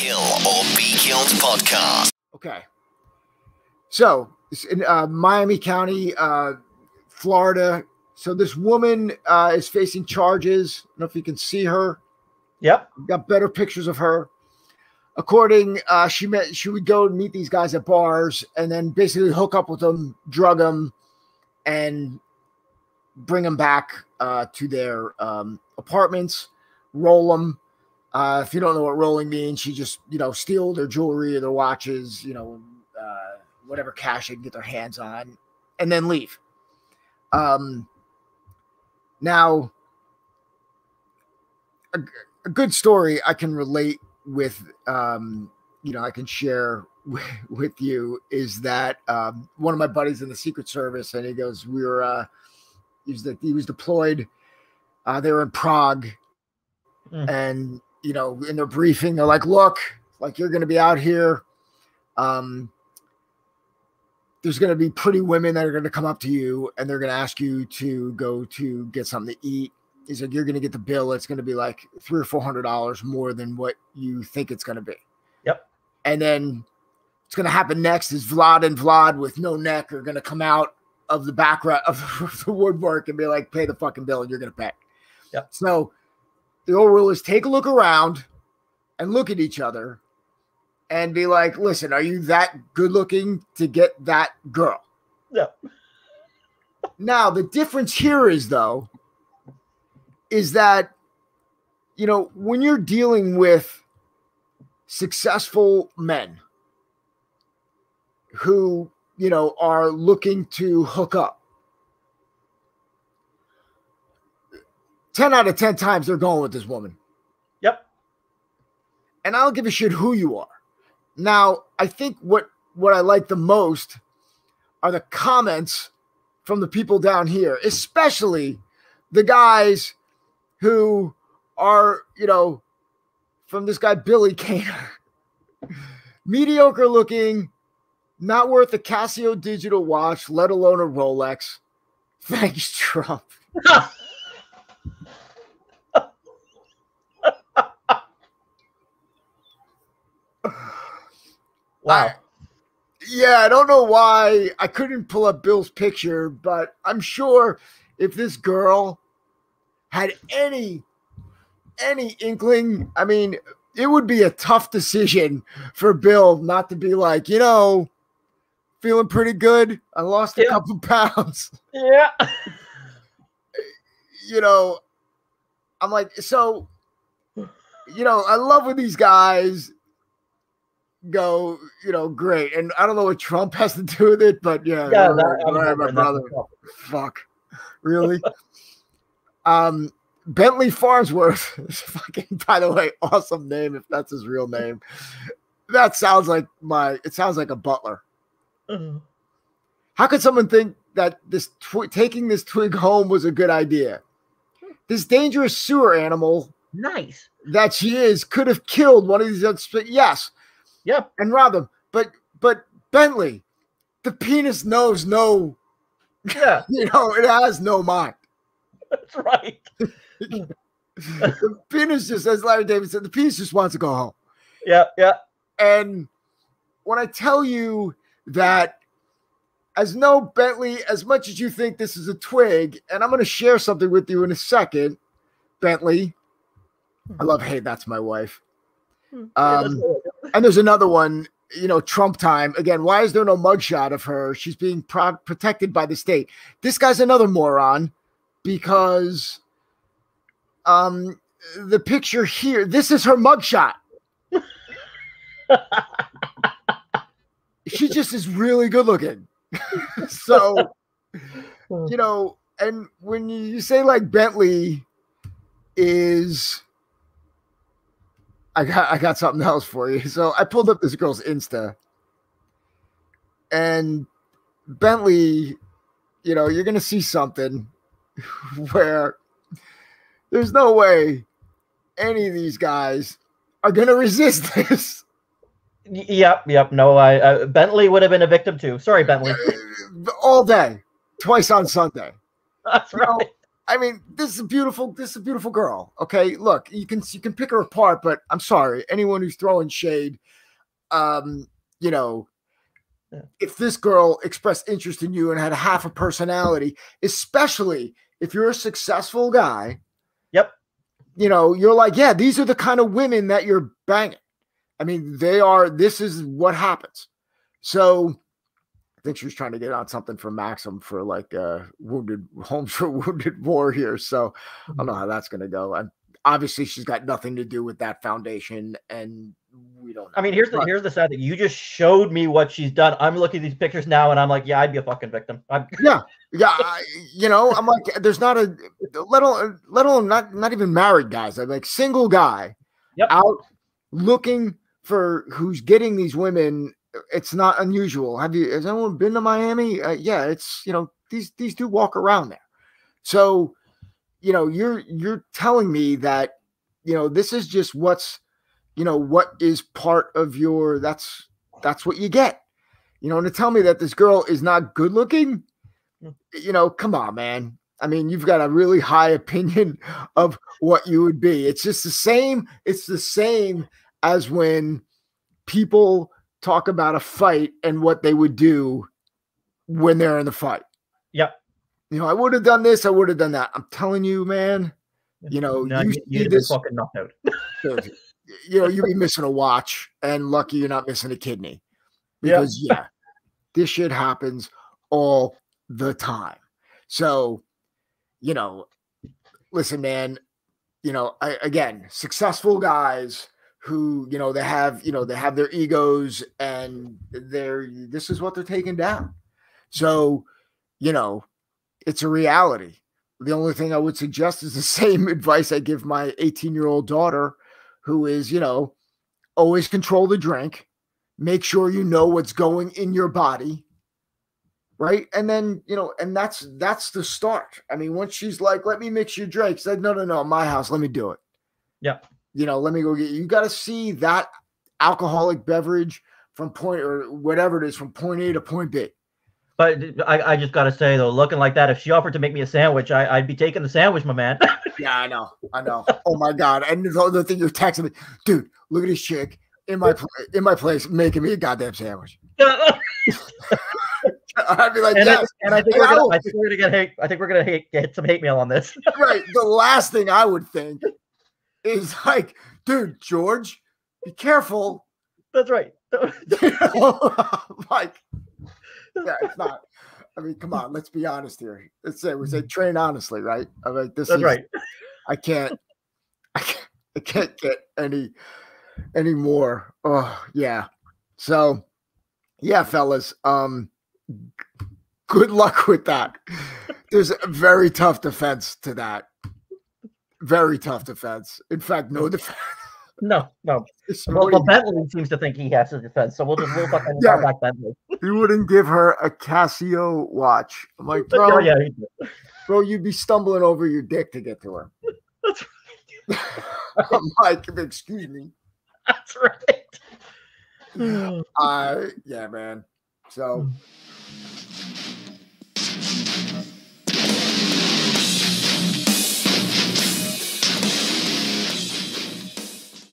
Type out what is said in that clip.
Kill or Be Killed podcast. Okay. So, it's in Miami County, Florida. So this woman is facing charges. I don't know if you can see her. Yep. Got better pictures of her. According, she would go and meet these guys at bars and then basically hook up with them, drug them, and bring them back to their apartments, roll them. If you don't know what rolling means, she just, steal their jewelry or their watches, whatever cash they can get their hands on, and then leave. Now, a good story I can relate with, I can share with you is that one of my buddies in the Secret Service, and he goes, he was deployed. They were in Prague, and in their briefing, they're like, "Look, like you're going to be out here. There's going to be pretty women that are going to come up to you, and they're going to ask you to go to get something to eat." He's like, "You're going to get the bill. It's going to be like $300 or $400 more than what you think it's going to be." Yep. And then what's going to happen next is Vlad and Vlad with no neck are going to come out of the background of the woodwork and be like, "Pay the fucking bill, and you're going to pay." Yep. So the old rule is take a look around and look at each other and be like, "Listen, are you that good looking to get that girl?" Yeah. Now, the difference here is that, when you're dealing with successful men who, are looking to hook up, 10 out of 10 times they're going with this woman. Yep. And I don't give a shit who you are. Now, I think what I like the most are the comments from the people down here, especially the guys who are, from this guy, Billy Kaner. Mediocre looking, not worth a Casio digital watch, let alone a Rolex. Thanks, Trump. Wow. I don't know why I couldn't pull up Bill's picture, but I'm sure if this girl had any inkling, I mean, it would be a tough decision for Bill not to be like, feeling pretty good. I lost a couple pounds. Yeah. I'm like, so, I love when these guys go, great. And I don't know what Trump has to do with it, but my brother. Fuck. Really? Bentley Farnsworth is fucking, by the way, awesome name if that's his real name. That sounds like it sounds like a butler. Mm-hmm. How could someone think that taking this twig home was a good idea? This dangerous sewer animal, nice that she is, could have killed one of these. Yes. Yep. And robbed them. But Bentley, the penis knows no. Yeah. It has no mind. That's right. The penis just, as Larry David said, the penis just wants to go home. Yeah. And when I tell you that, Bentley, as much as you think this is a twig, and I'm going to share something with you in a second, Bentley. I love, hey, that's my wife. And there's another one, Trump time. Again, why is there no mugshot of her? She's being protected by the state. This guy's another moron because the picture here, this is her mugshot. She just is really good looking. So, and when you say like Bentley is, I got something else for you. So I pulled up this girl's Insta, and Bentley, you're going to see something where there's no way any of these guys are going to resist this. Yep. No, Bentley would have been a victim too. Sorry, Bentley. All day, twice on Sunday. That's right. I mean, this is a beautiful girl. Okay, look, you can pick her apart, but I'm sorry, anyone who's throwing shade, you know, if this girl expressed interest in you and had half a personality, especially if you're a successful guy, Yep. You're like, yeah, these are the kind of women that you're banging. I mean, they are. This is what happens. So I think she was trying to get on something from Maxim for like wounded homes for wounded warriors. So I don't know how that's going to go. And obviously, she's got nothing to do with that foundation, and we don't know. I mean, here's the sad thing. You just showed me what she's done. I'm looking at these pictures now, and I'm like, yeah, I'd be a fucking victim. Yeah. I'm like, there's not a let alone not even married guys. I'm like single guy out looking for who's getting these women. It's not unusual. Has anyone been to Miami? Yeah, it's these do walk around there. So you're telling me that this is just what's what is part of your that's what you get. And to tell me that this girl is not good looking, come on, man. I mean, you've got a really high opinion of what you would be. It's just the same. It's the same as when people talk about a fight and what they would do when they're in the fight. Yep. I would have done this. I would have done that. I'm telling you, man, you see this fucking knocked out. You'd be missing a watch and lucky you're not missing a kidney because this shit happens all the time. So, listen, man, again, successful guys who, they have their egos and this is what they're taking down. So, it's a reality. The only thing I would suggest is the same advice I give my 18-year-old daughter who is, always control the drink, make sure you know what's going in your body. Right. And then, and that's the start. I mean, once she's like, let me mix your drink, said, no, my house, let me do it. Yeah. Let me go you got to see that alcoholic beverage from point or whatever it is from point A to point B. But I just got to say, though, looking like that, if she offered to make me a sandwich, I'd be taking the sandwich, my man. Yeah, I know. Oh, my God. And the other thing you're texting me, dude, look at this chick in my place making me a goddamn sandwich. I'd be like, yes. I think we're gonna get some hate mail on this. Right. The last thing I would think is like, dude, George, be careful. That's right. Like, yeah, it's not. I mean, come on, let's be honest here. We say train honestly, right? I'm like, that's right. I can't get any more. Oh, yeah. So, yeah, fellas. Good luck with that. There's a very tough defense to that. Very tough defense. In fact, no defense. No. Well, Bentley seems to think he has a defense, so we'll fucking back Bentley. He wouldn't give her a Casio watch. I'm like, bro, bro, you'd be stumbling over your dick to get to her. That's right. I'm like, excuse me. That's right. Yeah, man. So